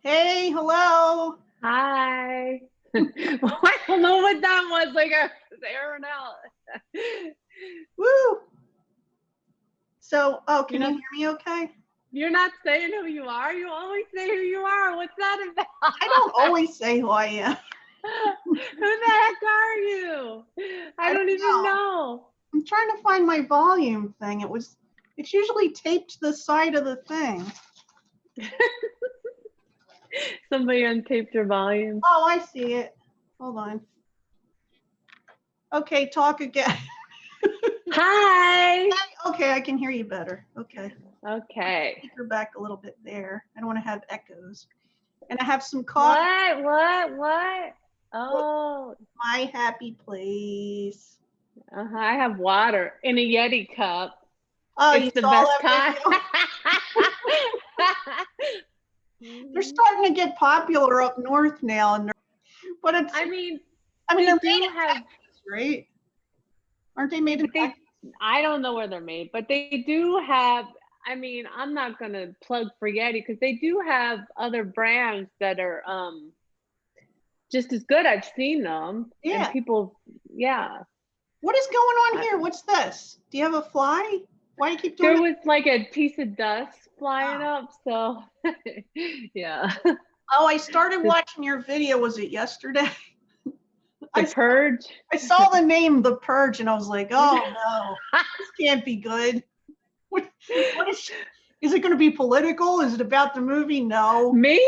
Hey, hello. Hi. I don't know what that was. Like I was airing out. Woo. So, You're can you not. hear me okay? You're not saying who you are. You always say who you are. What's that about? I don't always say who I am. Who the heck are you? I I don't don't even know. know. I'm trying to find my volume thing. It's usually taped to the side of the thing. Somebody untaped your volume. Oh, I see it. Hold on. Okay, talk again. Hi. Okay, I can hear you better. Okay. Okay. Speaker back a little bit there. I don't want to have echoes. And I have some coffee. What? Oh, My happy place. I have water in a Yeti cup. Oh, you It's the saw best that kind. video? They're starting to get popular up north now, and but it's. I mean, I mean, they they're do made in have, Texas, right? Aren't they made in but Texas? I don't know where they're made, but they do have, I mean, I'm not going to plug for Yeti because they do have other brands that are just as good. I've seen them and Yeah. people, yeah. What is going on here? What's this? Do you have a fly? Why do you keep doing There it? was like a piece of dust flying Oh. up, so yeah. Oh, I started watching your video. Was it yesterday? The Purge. I saw the name The Purge, and I was like, oh no, this can't be good. What is it going to be political? Is it about the movie? No. Me?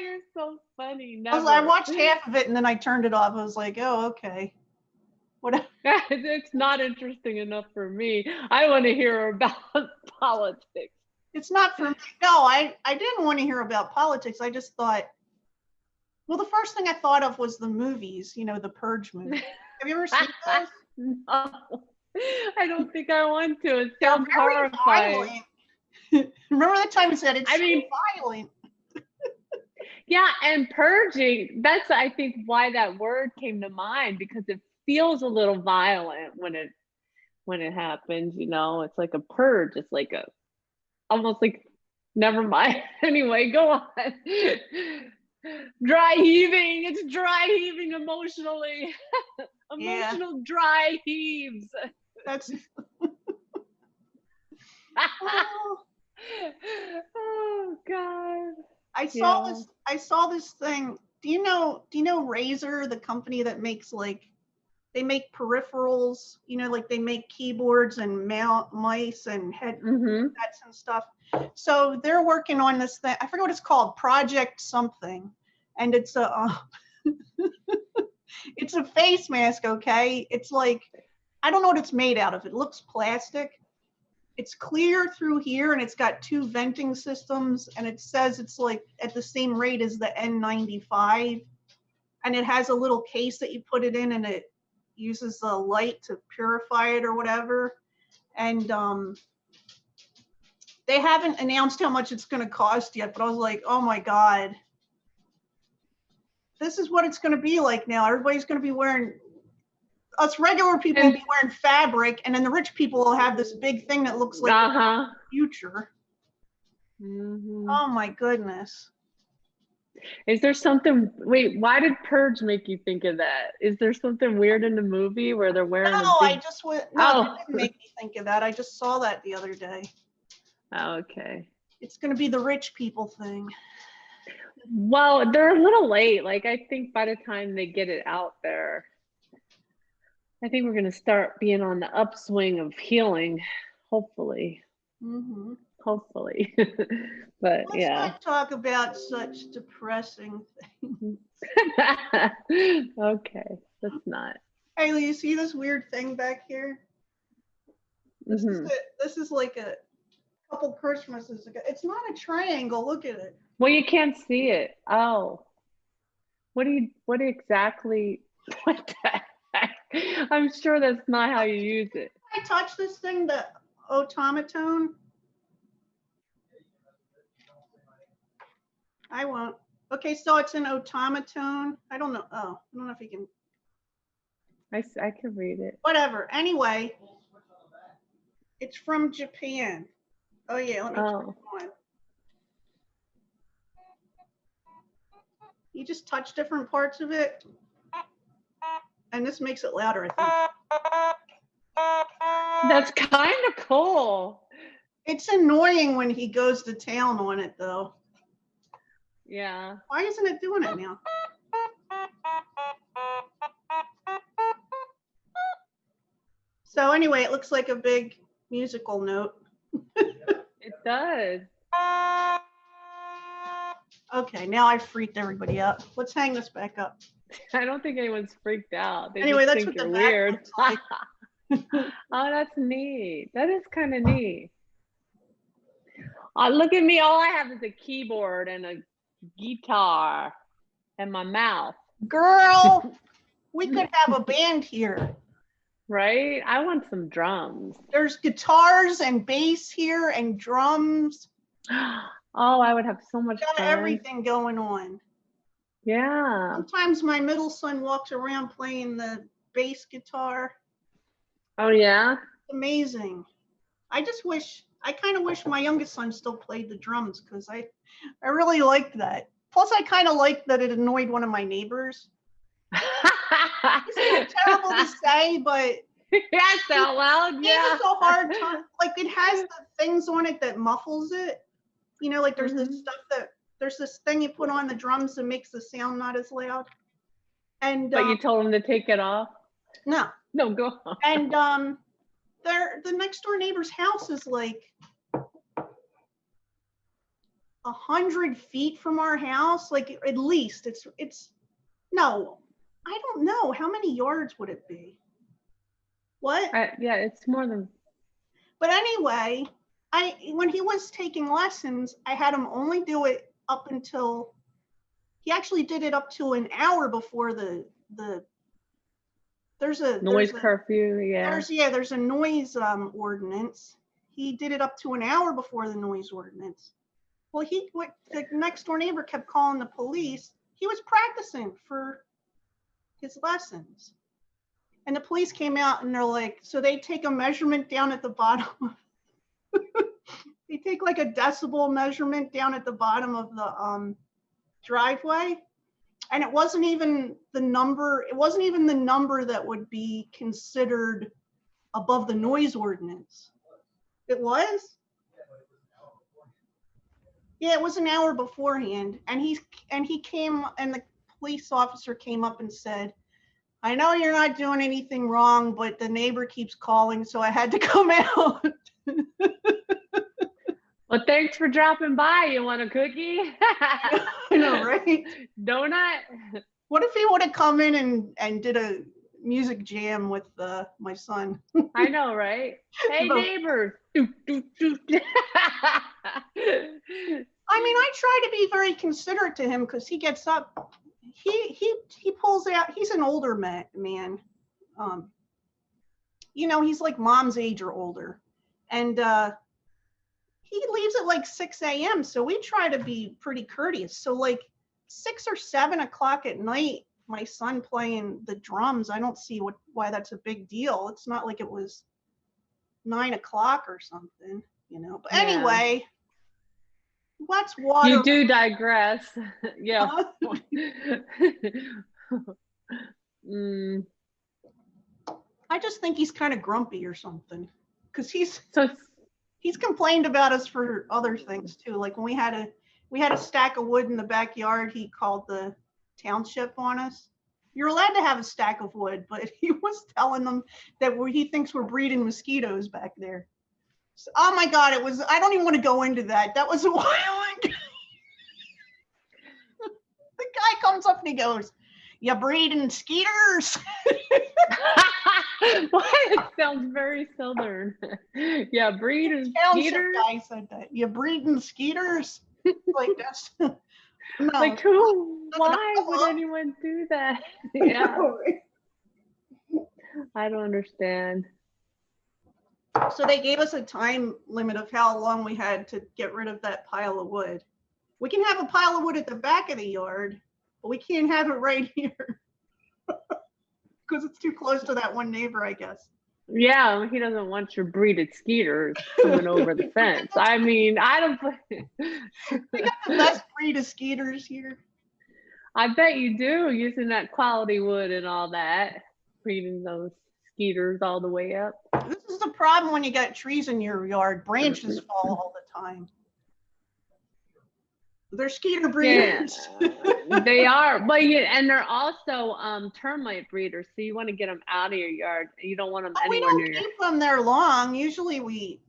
You're so funny. Never. I watched half of it and then I turned it off. I was like, oh, okay. What? It's not interesting enough for me. I want to hear about politics. It's not for me. No, I didn't want to hear about politics. I just thought, well, the first thing I thought of was the movies, the Purge movies. Have you ever seen those? No, I don't think I want to. It They're sounds very horrifying. violent. Remember the time I said it's so mean, violent? Yeah, and purging, that's I think why that word came to mind, because it feels a little violent when it happens, it's like a purge. It's like a almost like, never mind. Anyway, go on. Dry heaving. It's dry heaving emotionally. Emotional dry heaves. That's Oh God. I saw this thing. Do you know Razer, the company that makes they make peripherals, like they make keyboards and mice and headsets and stuff. So they're working on this thing. I forget what it's called, Project something. And it's it's a face mask, okay? It's like, I don't know what it's made out of. It looks plastic. It's clear through here and it's got 2 venting systems and it says it's like at the same rate as the N95. And it has a little case that you put it in and it uses the light to purify it or whatever. And they haven't announced how much it's going to cost yet, but I was like, oh my God, this is what it's going to be like now. Everybody's going to be wearing, us regular people will be wearing fabric, and then the rich people will have this big thing that looks like the future. Oh my goodness. Is there something, wait, why did Purge make you think of that? Is there something weird in the movie where they're wearing a big... I just went, no, that didn't make me think of that. I just saw that the other day. Oh, okay. It's going to be the rich people thing. Well, they're a little late. Like, I think by the time they get it out there, I think we're going to start being on the upswing of healing, hopefully. Hopefully. But let's not talk about such depressing things. Okay, let's not. Hey, you see this weird thing back here? This is like a couple Christmases ago. It's not a triangle. Look at it. Well, you can't see it. Oh, what exactly? What the heck? I'm sure that's not how you use it. I touch this thing, the automaton. I won't. Okay, so it's an automaton. I don't know. Oh, I don't know if you can. I can read it. Whatever. Anyway, it's from Japan. Oh yeah, let me turn it on. You just touch different parts of it. And this makes it louder, I think. That's kind of cool. It's annoying when he goes to town on it, though. Yeah. Why isn't it doing it now? So anyway, it looks like a big musical note. It does. Okay, now I've freaked everybody out. Let's hang this back up. I don't think anyone's freaked out. They Anyway, just that's think what you're the back weird. looks like. Oh, that's neat. That is kind of neat. Look at me. All I have is a keyboard and a guitar and my mouth. Girl, we could have a band here. Right? I want some drums. There's guitars and bass here and drums. Oh, I would have so much Got fun. everything going on. Yeah. Sometimes my middle son walks around playing the bass guitar. Oh, yeah? It's amazing. I kind of wish my youngest son still played the drums because I really liked that. Plus, I kind of liked that it annoyed one of my neighbors. It's terrible to say, but That's out loud. Yeah. It's a hard time. Like it has the things on it that muffles it. You know, like there's this stuff there's this thing you put on the drums that makes the sound not as loud. And but you told him to take it off? No. No, go on. And the next door neighbor's house is like 100 feet from our house. Like at least it's no, I don't know. How many yards would it be? What? Yeah, it's more than. But anyway, when he was taking lessons, I had him only do it up until he actually did it up to an hour before there's a noise curfew. Yeah. There's a noise ordinance. He did it up to an hour before the noise ordinance. Well, the next door neighbor kept calling the police. He was practicing for his lessons. And the police came out and they're like, so they take a measurement down at the bottom. They take like a decibel measurement down at the bottom of the driveway. And it wasn't even the number that would be considered above the noise ordinance. It was? Yeah, it was an hour beforehand. And he came, and the police officer came up and said, I know you're not doing anything wrong, but the neighbor keeps calling, so I had to come out. Well, thanks for dropping by. You want a cookie? I know, right? Donut? What if he would have come in and did a music jam with my son? I know, right? Hey, neighbors. I mean, I try to be very considerate to him because he gets up. He pulls out. He's an older man. You know, he's like mom's age or older, and he leaves at like 6 a.m. So we try to be pretty courteous. So like 6 or 7 o'clock at night, my son playing the drums. I don't see why that's a big deal. It's not like it was 9 o'clock or something, you know. But anyway. Let's water. You do digress. Yeah. I just think he's kind of grumpy or something, because he's complained about us for other things too. Like when we had a stack of wood in the backyard, he called the township on us. You're allowed to have a stack of wood, but he was telling them that he thinks we're breeding mosquitoes back there. So, oh my God, I don't even want to go into that. That was a while ago. The guy comes up and he goes, "You breeding skeeters?" What? It sounds very southern. Yeah, breeding skeeters. Guy said that. You breeding skeeters? Like that's no. Like who? Why would anyone do that? Yeah. I don't understand. So they gave us a time limit of how long we had to get rid of that pile of wood. We can have a pile of wood at the back of the yard, but we can't have it right here because it's too close to that one neighbor, I guess. Yeah, he doesn't want your breeded skeeters coming over the fence. I mean, I don't. We got the best breed of skeeters here. I bet you do, using that quality wood and all that, breeding those skeeters all the way up. This is the problem when you got trees in your yard. Branches fall all the time. They're skeeter breeders. Yeah, they are, but and they're also termite breeders. So you want to get them out of your yard. You don't want them anywhere near We don't keep them there long. Usually we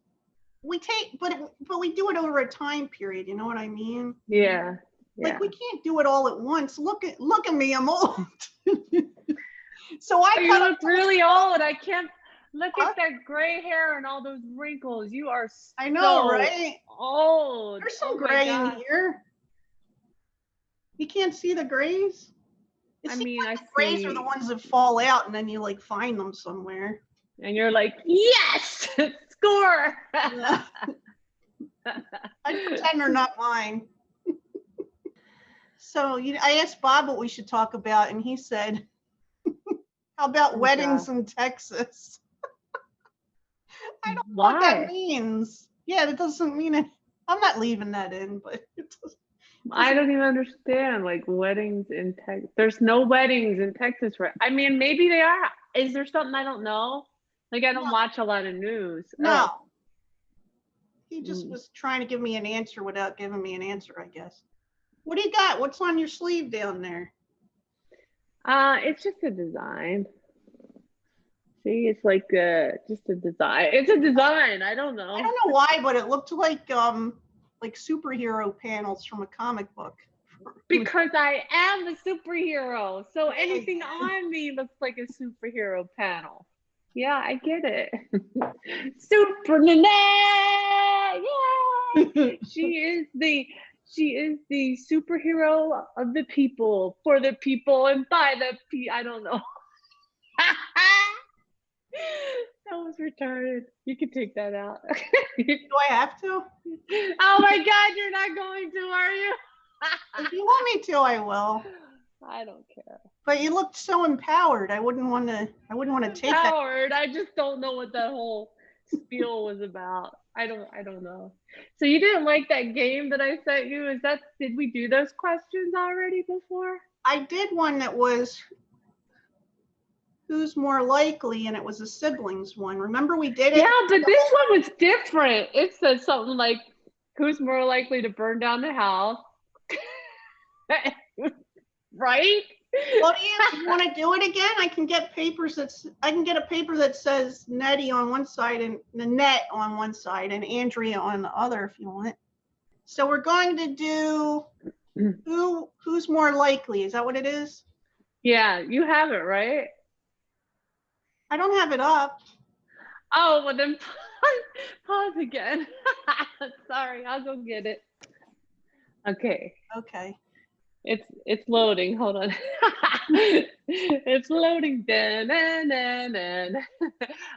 take, but we do it over a time period. You know what I mean? Yeah. Like we can't do it all at once. Look at me. I'm old. So you look really old. I can't. Look at that gray hair and all those wrinkles. You are so I know, right? old. There's some gray in here. You can't see the grays? I mean, the grays are the ones that fall out and then you like find them somewhere. And you're like, yes, score. I pretend they're not mine. So I asked Bob what we should talk about, and he said, how about weddings in Texas? I don't know what that means. Yeah, that doesn't mean it. I'm not leaving that in, but it doesn't. I don't even understand, like, weddings in Texas. There's no weddings in Texas, right? I mean, maybe they are. Is there something I don't know? Like, I don't watch a lot of news. No. Oh. He just was trying to give me an answer without giving me an answer, I guess. What do you got? What's on your sleeve down there? It's just a design. See, it's like just a design. It's a design. I don't know. I don't know why, but it looked like superhero panels from a comic book. Because I am a superhero, so anything on me looks like a superhero panel. Yeah, I get it. Super Nannette! Yay! She is the superhero of the people, for the people, and by the people. I don't know. That was retarded. You can take that out. Do I have to? Oh my God, you're not going to, are you? If you want me to, I will. I don't care. But you looked so empowered. I wouldn't want to take that. Empowered. I just don't know what that whole spiel was about. I don't know. So you didn't like that game that I sent you? Did we do those questions already before? I did one that was who's more likely, and it was a siblings one. Remember we did it? Yeah, but this one was different. It said something like, who's more likely to burn down the house? Right? Well, do you want to do it again? I can get a paper that says Nettie on one side and Nannette on one side and Andrea on the other if you want. So we're going to do who's more likely. Is that what it is? Yeah, you have it, right? I don't have it up. Oh, well then pause again. Sorry, I'll go get it. Okay. Okay. It's loading. Hold on. It's loading.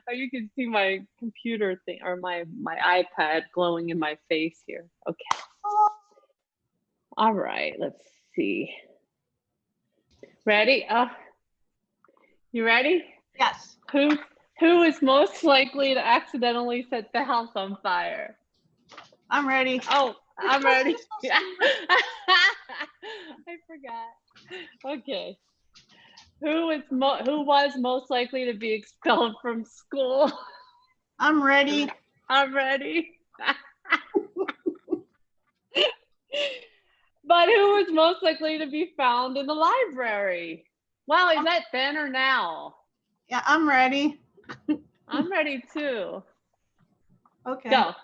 Oh, you can see my computer thing or my iPad glowing in my face here. Okay. All right. Let's see. Ready? You ready? Yes. Who is most likely to accidentally set the house on fire? I'm ready. Oh, I'm ready. Yeah. I forgot. Okay. Who was most likely to be expelled from school? I'm ready. I'm ready. But who was most likely to be found in the library? Well, is that then or now? Yeah, I'm ready. I'm ready too. Okay. Go.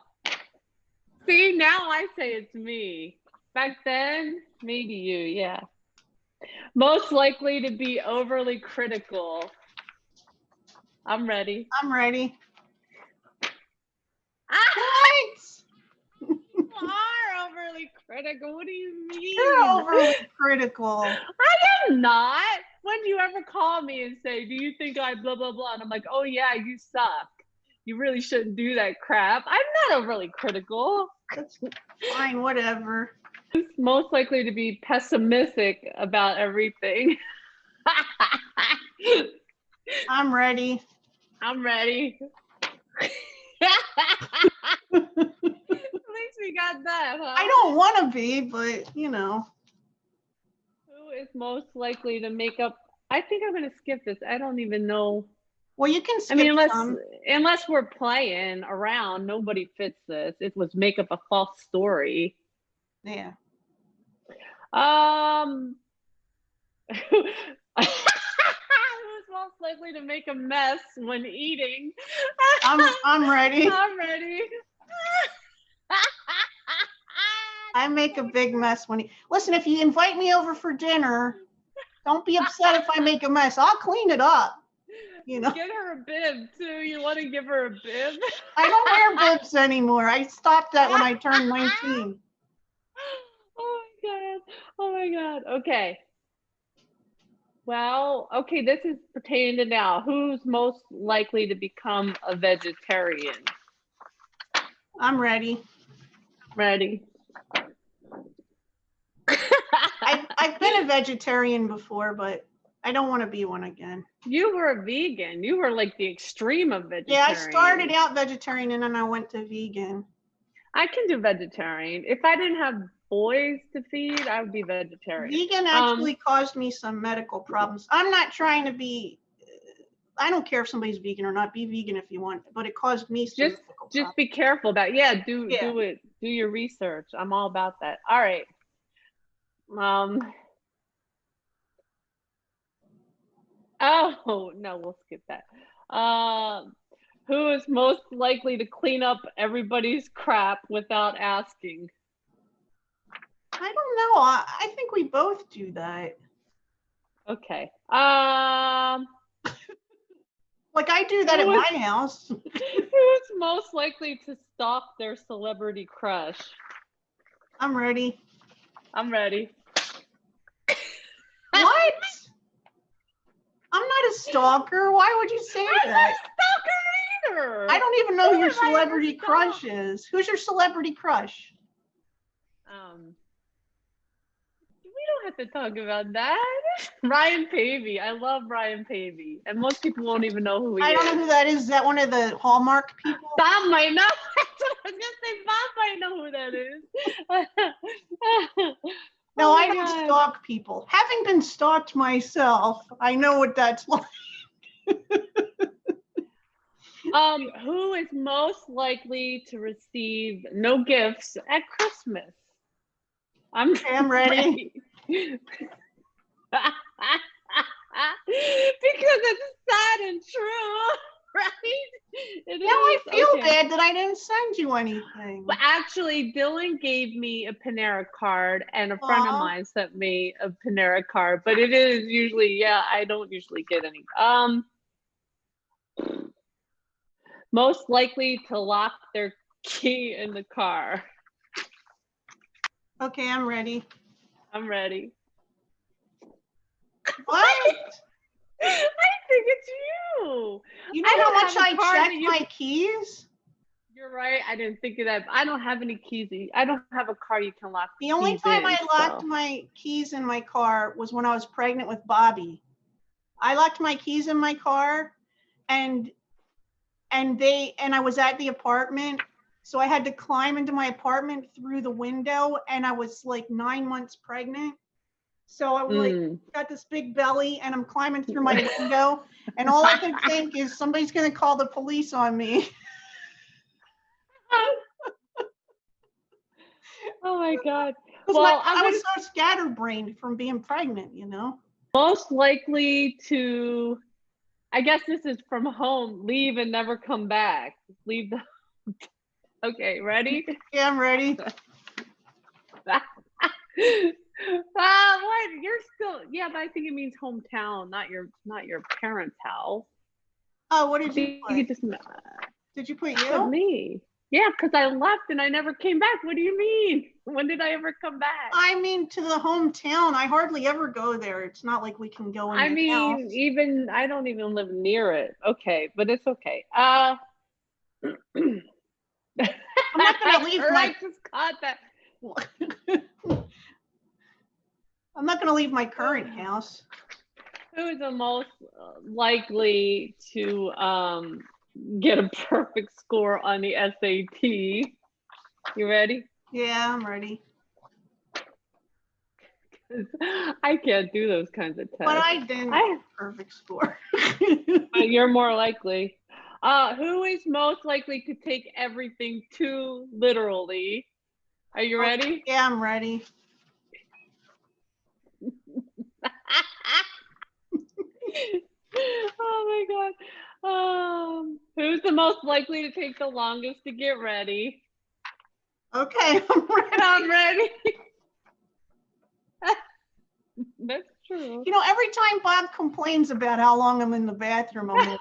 See, now I say it's me. Back then, maybe you, yeah. Most likely to be overly critical. I'm ready. I'm ready. You are overly critical. What do you mean? You're overly critical. I am not. When do you ever call me and say, do you think I blah, blah, blah? And I'm like, oh yeah, you suck. You really shouldn't do that crap. I'm not overly critical. That's fine, whatever. Who's most likely to be pessimistic about everything? I'm ready. I'm ready. At least we got that, huh? I don't want to be, but you know. Who is most likely to make up? I think I'm gonna skip this. I don't even know. Well, you can skip I mean, some. unless we're playing around, nobody fits this. It was make up a false story. Yeah. Who's most likely to make a mess when eating? I'm ready. I'm ready. I make a big mess when listen, if you invite me over for dinner, don't be upset if I make a mess. I'll clean it up. You know. Get her a bib too. You want to give her a bib? I don't wear bibs anymore. I stopped that when I turned 19. Oh my god. Oh my god. Okay. Well, okay, this is pertaining to now. Who's most likely to become a vegetarian? I'm ready. Ready. I've been a vegetarian before, but I don't want to be one again. You were a vegan. You were like the extreme of vegetarian. Yeah, I started out vegetarian and then I went to vegan. I can do vegetarian. If I didn't have boys to feed, I would be vegetarian. Vegan actually caused me some medical problems. I'm not trying to be, I don't care if somebody's vegan or not. Be vegan if you want, but it caused me some medical problems. Just be careful about it. Do it. Do your research. I'm all about that. All right. Oh no, we'll skip that. Who is most likely to clean up everybody's crap without asking? I don't know. I think we both do that. Okay. Like I do that at my house. Who's most likely to stalk their celebrity crush? I'm ready. I'm ready. What? I'm not a stalker. Why would you say that? I'm not a stalker either. I don't even know who your celebrity crush is. Who's your celebrity crush? We don't have to talk about that. Ryan Pavey. I love Ryan Pavey. And most people won't even know who he is. I don't know who that is. Is that one of the Hallmark people? Bob might know. That's what I was going to say. Bob might know who that is. No, I don't stalk people. Having been stalked myself, I know what that's like. Who is most likely to receive no gifts at Christmas? I'm ready. Because it's sad and true, right? Now I feel bad that I didn't send you anything. Well, actually, Dylan gave me a Panera card, and a friend of mine sent me a Panera card. But it is usually, I don't usually get any. Most likely to lock their key in the car. Okay, I'm ready. I'm ready. What? I think it's you. You know how much I check my keys? You're right. I didn't think of that. I don't have any keys. I don't have a car you can lock. The only time I locked my keys in my car was when I was pregnant with Bobby. I locked my keys in my car, and I was at the apartment, so I had to climb into my apartment through the window, and I was like 9 months pregnant. So I was got this big belly, and I'm climbing through my window, and all I could think is somebody's gonna call the police on me. Oh my God. Well, I was so scatterbrained from being pregnant, you know. Most likely to, I guess this is from home, leave and never come back. Leave the. Okay, ready? Yeah, I'm ready. What? You're still, but I think it means hometown, not your parents' house. Oh, what did you put? Did you put you? Me. Yeah, because I left and I never came back. What do you mean? When did I ever come back? I mean, to the hometown. I hardly ever go there. It's not like we can go in the house. I don't even live near it. Okay, but it's okay. I'm not gonna leave I just caught that. I'm not gonna leave my current house. Who is the most likely to get a perfect score on the SAT? You ready? Yeah, I'm ready. I can't do those kinds of tests. But I didn't get a perfect score. But you're more likely. Who is most likely to take everything too literally? Are you ready? Yeah, I'm ready. Oh my God. Who's the most likely to take the longest to get ready? Okay, I'm ready. I'm ready. That's true. You know, every time Bob complains about how long I'm in the bathroom, I'm like,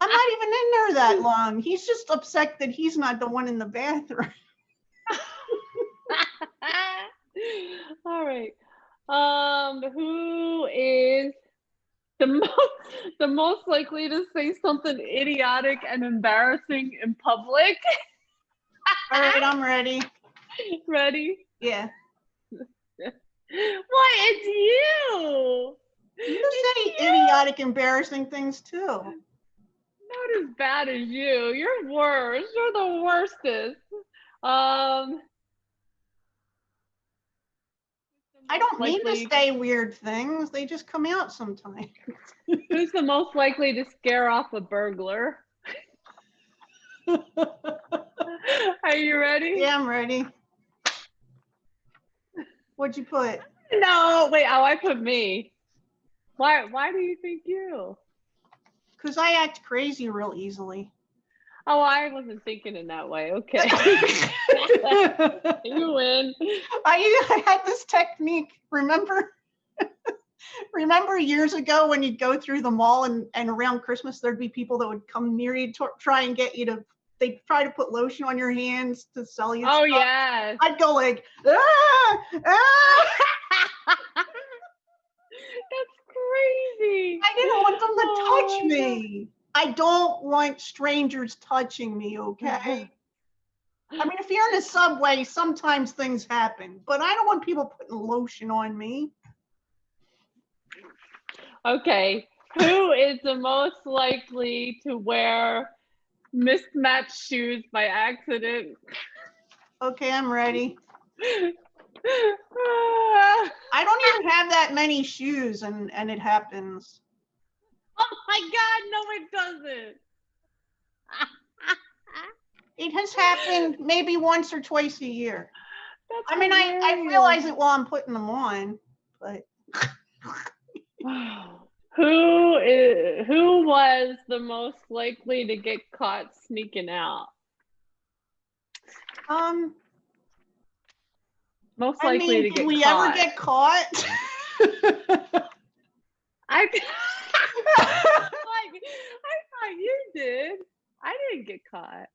I'm not even in there that long. He's just upset that he's not the one in the bathroom. All right. Who is the most likely to say something idiotic and embarrassing in public? All right, I'm ready. Ready? Yeah. What? It's you. You say idiotic, embarrassing things too. Not as bad as you. You're worse. You're the worstest. I don't mean to say weird things. They just come out sometimes. Who's the most likely to scare off a burglar? Are you ready? Yeah, I'm ready. What'd you put? No, wait. Oh, I put me. Why do you think you? Because I act crazy real easily. Oh, I wasn't thinking in that way. Okay. You win. I had this technique. Remember years ago when you'd go through the mall and around Christmas, there'd be people that would come near you to try and get you to, they'd try to put lotion on your hands to sell you Oh, stuff. yes. I'd go like, ah, ah. That's crazy. I didn't want them to touch me. I don't want strangers touching me, okay? I mean, if you're in a subway, sometimes things happen, but I don't want people putting lotion on me. Okay. Who is the most likely to wear mismatched shoes by accident? Okay, I'm ready. I don't even have that many shoes, and it happens. Oh my God, no, it doesn't. It has happened maybe once or twice a year. That's I mean, I realize it while I'm putting them on, but. Who was the most likely to get caught sneaking out? Most likely to get caught. Did we ever get caught? I thought you did. I didn't get caught.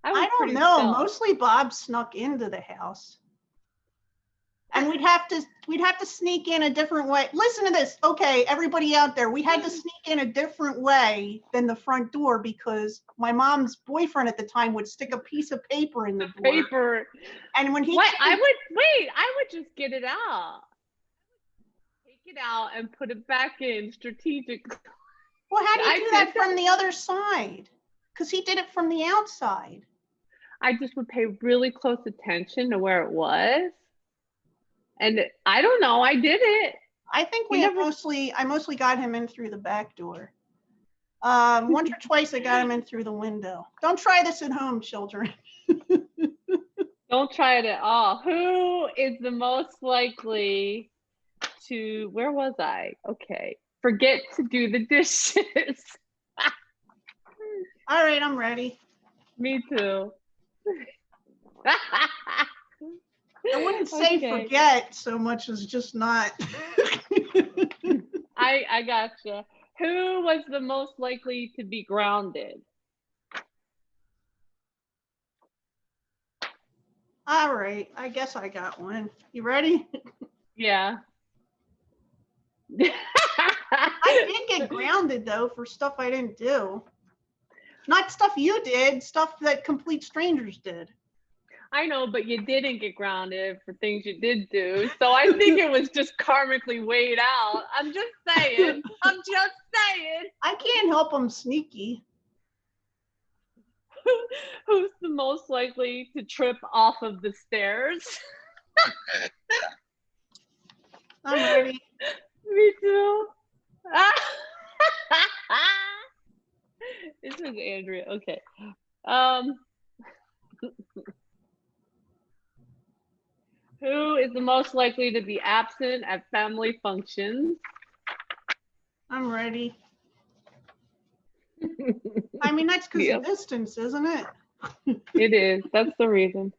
I don't know. Stealth. Mostly Bob snuck into the house. And we'd have to sneak in a different way. Listen to this. Okay, everybody out there, we had to sneak in a different way than the front door because my mom's boyfriend at the time would stick a piece of paper in the door. Paper. And when he I would just get it out. Take it out and put it back in strategically. Well, how do you do that from the other side? Because he did it from the outside. I just would pay really close attention to where it was. And I don't know, I did it. I think I mostly got him in through the back door. Once or twice I got him in through the window. Don't try this at home, children. Don't try it at all. Who is the most likely to, where was I? Okay. Forget to do the dishes. All right, I'm ready. Me too. I wouldn't say forget so much as just not. I gotcha. Who was the most likely to be grounded? All right, I guess I got one. You ready? Yeah. I did get grounded though for stuff I didn't do. Not stuff you did, stuff that complete strangers did. I know, but you didn't get grounded for things you did do. So I think it was just karmically weighed out. I'm just saying. I can't help I'm sneaky. Who's the most likely to trip off of the stairs? I'm ready. Me too. This is Andrea. Okay. Who is the most likely to be absent at family functions? I'm ready. I mean, that's because Yep. of distance, isn't it? It is. That's the reason.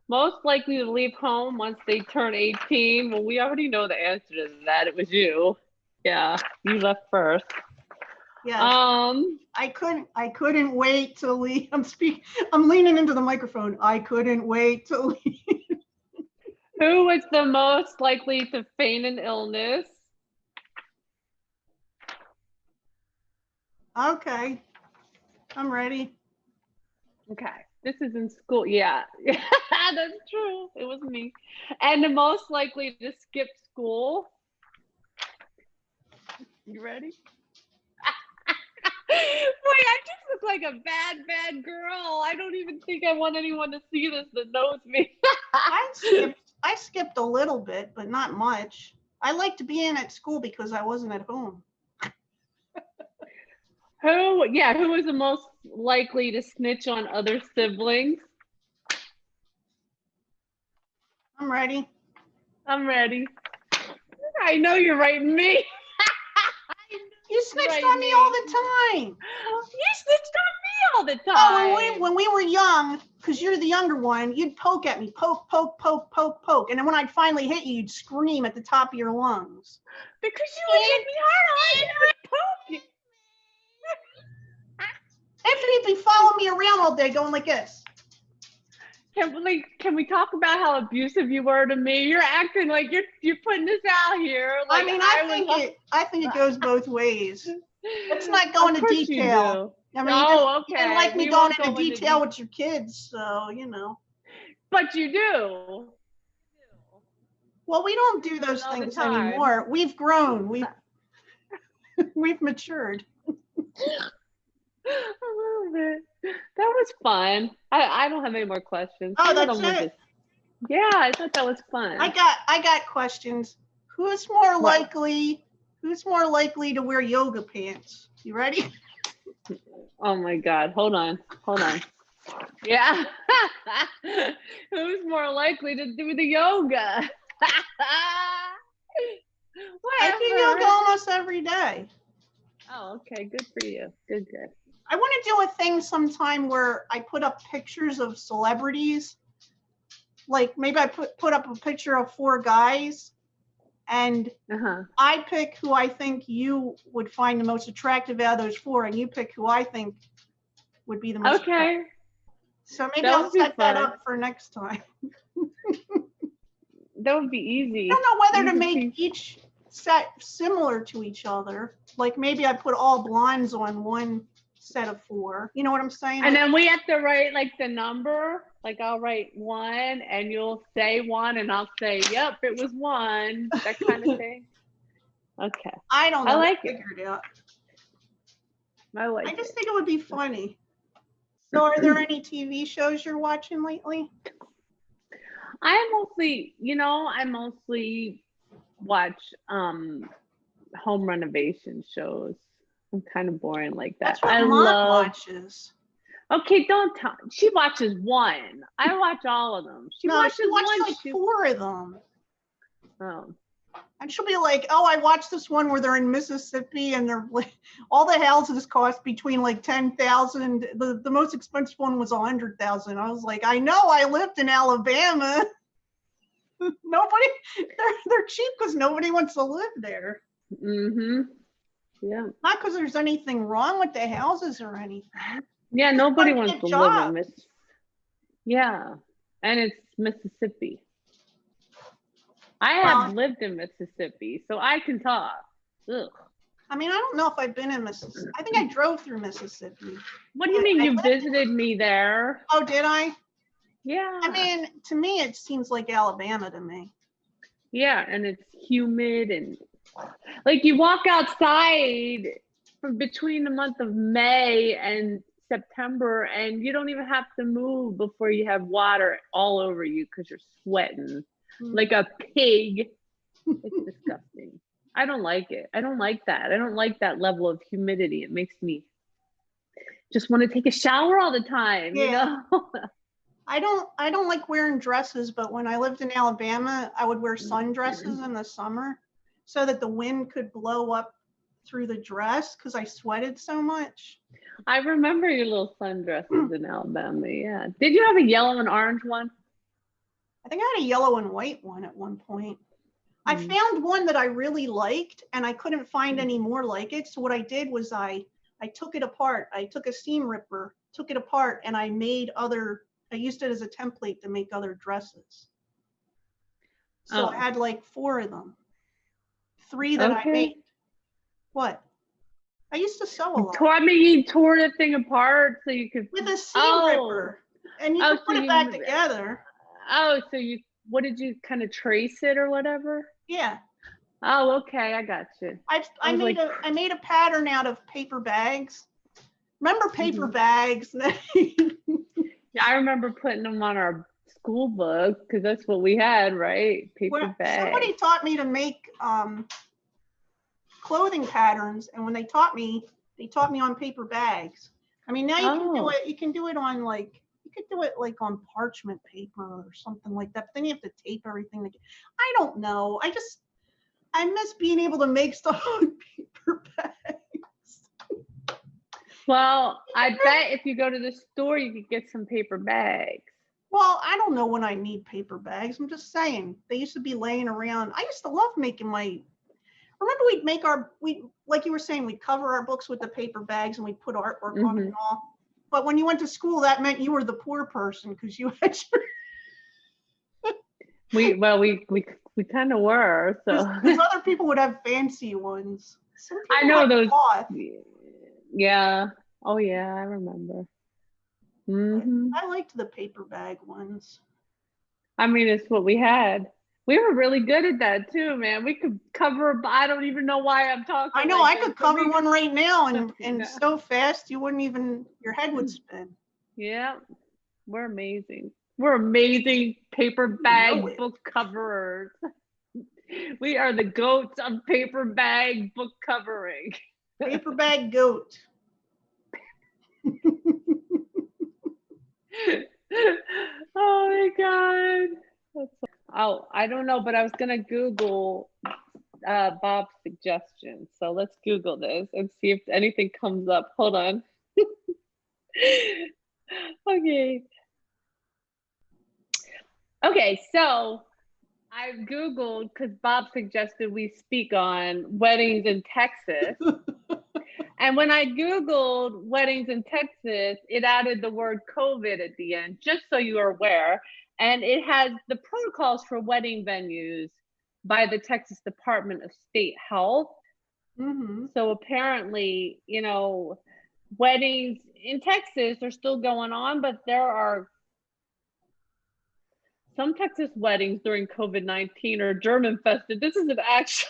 Most likely to leave home once they turn 18. Well, we already know the answer to that. It was you. Yeah, you left first. Yes. I couldn't wait to leave. I'm leaning into the microphone. I couldn't wait to leave. Who was the most likely to feign an illness? Okay. I'm ready. Okay. This is in school. Yeah. That's true. It was me. And the most likely to skip school. You ready? Boy, I just look like a bad girl. I don't even think I want anyone to see this that knows me. I skipped a little bit, but not much. I liked being at school because I wasn't at home. Who was the most likely to snitch on other siblings? I'm ready. I'm ready. I know you're writing me. You snitched on me all the time. You snitched on me all the time. Oh, when we were young, because you're the younger one, you'd poke at me, poke. And then when I'd finally hit you, you'd scream at the top of your lungs. Because you would hit me hard, you would poke. After you'd be following me around all day going like this. Can we talk about how abusive you were to me? You're acting like you're putting this out here. Like I mean, I think it goes both ways. Let's not go into detail. I mean, okay. You didn't like me going into detail with your kids, so you know. But you do. Well, we don't do those things anymore. We've grown. We've matured. I love it. That was fun. I don't have any more questions. Oh, that's it. Yeah, I thought that was fun. I got questions. Who's more likely to wear yoga pants? You ready? Oh my God. Hold on. Yeah. Who's more likely to do the yoga? I do yoga almost every day. Oh, okay. Good for you. Good. I want to do a thing sometime where I put up pictures of celebrities. Like maybe I put up a picture of 4 guys, and I pick who I think you would find the most attractive out of those 4, and you pick who I think would be the most attractive. So maybe I'll set that up for next time. That would be easy. I don't know whether to make each set similar to each other. Like maybe I put all blondes on one set of 4. You know what I'm saying? And then we have to write like the number. Like I'll write 1 and you'll say 1 and I'll say, yep, it was 1. That kind of thing. Okay. I don't know. I like it. Figure it out. I just think it would be funny. So are there any TV shows you're watching lately? I mostly watch home renovation shows. I'm kind of boring like that. That's what Mom watches. Okay, don't tell. She watches 1. I watch all of them. She watches like 4 of them. Oh. And she'll be like, "Oh, I watched this one where they're in Mississippi and they're like, all the houses cost between like 10,000. The most expensive one was 100,000." I was like, "I know. I lived in Alabama. They're cheap because nobody wants to live there." Mm-hmm. Yeah. Not because there's anything wrong with the houses or anything. Yeah, nobody wants to live in Mississippi. Yeah, and it's Mississippi. I have lived in Mississippi, so I can talk. Ugh. I mean, I don't know if I've been in Mississippi. I think I drove through Mississippi. What do you mean you visited me there? Oh, did I? Yeah. I mean, to me, it seems like Alabama to me. Yeah, and it's humid and like you walk outside from between the month of May and September, and you don't even have to move before you have water all over you because you're sweating like a pig. It's disgusting. I don't like it. I don't like that. I don't like that level of humidity. It makes me just want to take a shower all the time, you know? I don't like wearing dresses, but when I lived in Alabama, I would wear sundresses in the summer so that the wind could blow up through the dress because I sweated so much. I remember your little sundresses in Alabama, yeah. Did you have a yellow and orange one? I think I had a yellow and white one at one point. I found one that I really liked and I couldn't find any more like it. So what I did was I took it apart. I took a seam ripper, took it apart, and I used it as a template to make other dresses. So I had like 4 of them. 3 that I made. What? I used to sew a lot. I mean, you tore the thing apart so you could. With a seam ripper. And you could put it back together. Oh, so what did you kind of trace it or whatever? Yeah. Oh, okay. I got you. I made a pattern out of paper bags. Remember paper bags? Yeah, I remember putting them on our school book because that's what we had, right? Paper bags. Somebody taught me to make clothing patterns, and when they taught me on paper bags. I mean, now you can do it. You can do it on on parchment paper or something like that. But then you have to tape everything. I don't know. I miss being able to make stuff on paper bags. Well, I bet if you go to the store, you could get some paper bags. Well, I don't know when I need paper bags. I'm just saying. They used to be laying around. I used to love making remember like you were saying, we'd cover our books with the paper bags and we'd put artwork on it and all. But when you went to school, that meant you were the poor person because you had your... We kind of were. So because other people would have fancy ones. I know those. Cloth. Yeah. Oh yeah, I remember. I liked the paper bag ones. I mean, it's what we had. We were really good at that too, man. We could cover. I don't even know why I'm talking. I know I could cover one right now, and so fast you wouldn't even, your head would spin. Yeah, we're amazing. We're amazing paper bag book coverers. We are the goats of paper bag book covering. Paper bag goat. Oh my God. Oh, I don't know, but I was gonna Google Bob's suggestion. So let's Google this and see if anything comes up. Hold on. Okay, so I Googled because Bob suggested we speak on weddings in Texas. And when I Googled weddings in Texas, it added the word COVID at the end, just so you are aware. And it has the protocols for wedding venues by the Texas Department of State Health. So apparently, weddings in Texas are still going on, but there are some Texas weddings during COVID-19 are germ infested. This is an actual...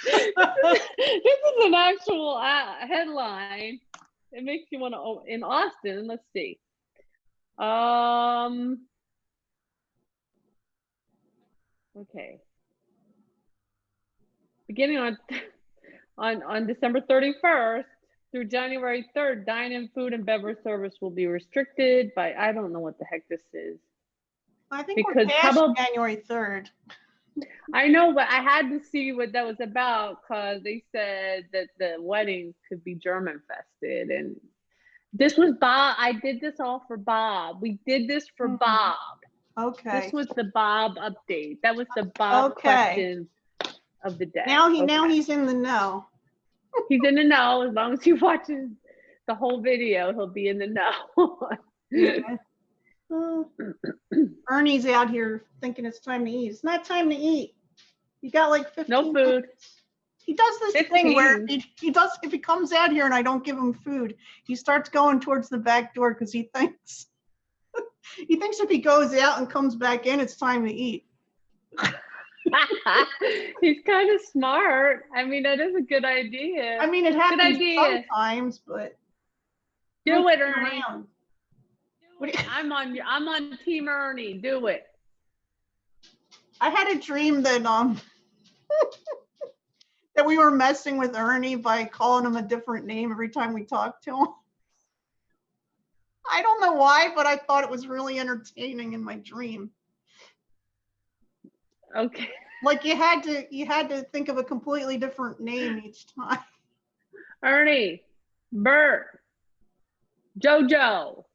this is an actual headline. It makes you want to, in Austin, let's see. Okay. Beginning on December 31st through January 3rd, dine-in food and beverage service will be restricted by, I don't know what the heck this is. I think we're past January 3rd. I know, but I had to see what that was about because they said that the weddings could be germ infested. And this was Bob. I did this all for Bob. We did this for Bob. Okay. This was the Bob update. That was the Bob question of the day. Now he's in the know. He's in the know. As long as he watches the whole video, he'll be in the know. Yeah. Ernie's out here thinking it's time to eat. It's not time to eat. You got like 15 No food. minutes. He does this 15. thing where he does, if he comes out here and I don't give him food, he starts going towards the back door because he thinks if he goes out and comes back in, it's time to eat. He's kind of smart. I mean, that is a good idea. I mean, it happens sometimes, but Do it, Ernie. What do you- I'm on Team Ernie. Do it. I had a dream that that we were messing with Ernie by calling him a different name every time we talked to him. I don't know why, but I thought it was really entertaining in my dream. Okay. Like you had to think of a completely different name each time. Ernie, Bert, Jojo,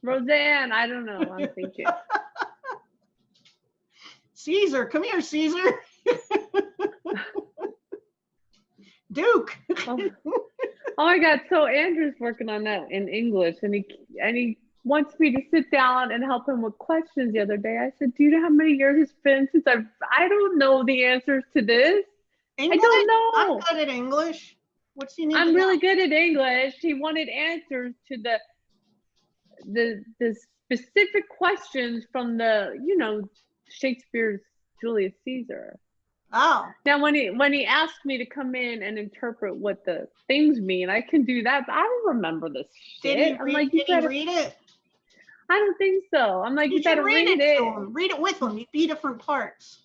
Roseanne. I don't know. I'm thinking. Caesar, come here, Caesar. Duke. Oh my God. So Andrew's working on that in English, and he wants me to sit down and help him with questions. The other day, I said, "Do you know how many years it's been since I don't know the answers to this. English? I don't know. I'm good at English. What's he need? I'm really good at English." He wanted answers to the specific questions from Shakespeare's Julius Caesar. Oh. Now, when he asked me to come in and interpret what the things mean, I can do that, but I don't remember this shit. Did he read it? I don't think so. I'm like, you better read it. To him. Read it with him. You'd be different parts.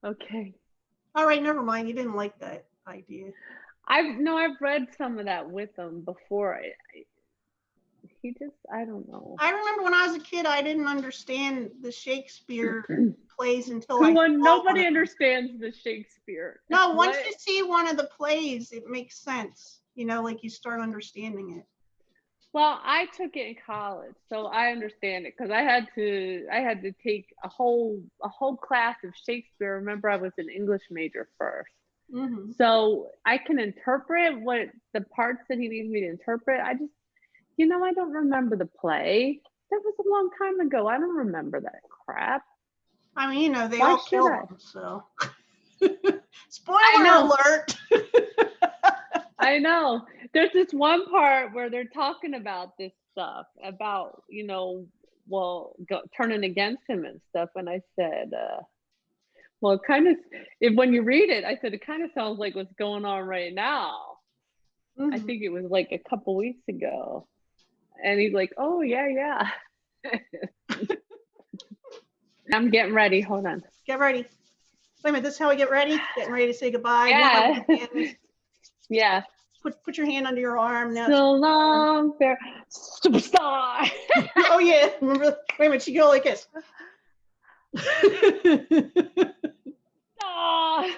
Okay. All right, never mind. You didn't like that idea. I've read some of that with him before. I don't know. I remember when I was a kid, I didn't understand the Shakespeare plays until Nobody understands the Shakespeare. No, once you see one of the plays, it makes sense. Like you start understanding it. Well, I took it in college, so I understand it because I had to take a whole class of Shakespeare. Remember, I was an English major first. Mm-hmm. So I can interpret what the parts that he needs me to interpret. I just, I don't remember the play. That was a long time ago. I don't remember that crap. I mean, they all killed him, so. Spoiler alert. I know. There's this one part where they're talking about this stuff, about, turning against him and stuff. And I said, well, when you read it, I said, it kind of sounds like what's going on right now. Mm-hmm. I think it was like a couple weeks ago. And he's like, oh, yeah. I'm getting ready. Hold on. Get ready. Wait a minute. This is how we get ready? Getting ready to say goodbye. Yeah. Yeah. Put your hand under your arm now. So long, fair superstar. Oh, yeah. Remember? Wait a minute. She go like this. I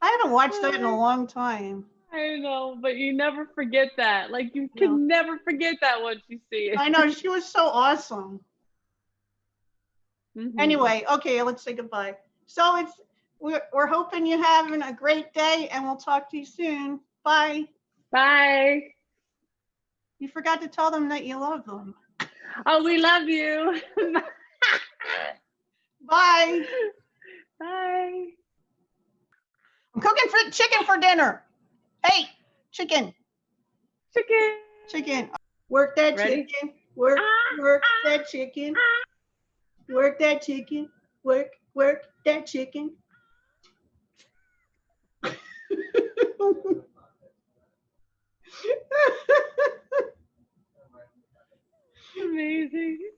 haven't watched that in a long time. I know, but you never forget that. Like, you can never forget that once you see it. I know. She was so awesome. Mm-hmm. Anyway, okay, let's say goodbye. So we're hoping you're having a great day, and we'll talk to you soon. Bye. Bye. You forgot to tell them that you love them. Oh, we love you. Bye. Bye. I'm cooking chicken for dinner. Hey, chicken. Chicken. Work that chicken. Work that chicken. Work that chicken. Work that chicken. Amazing.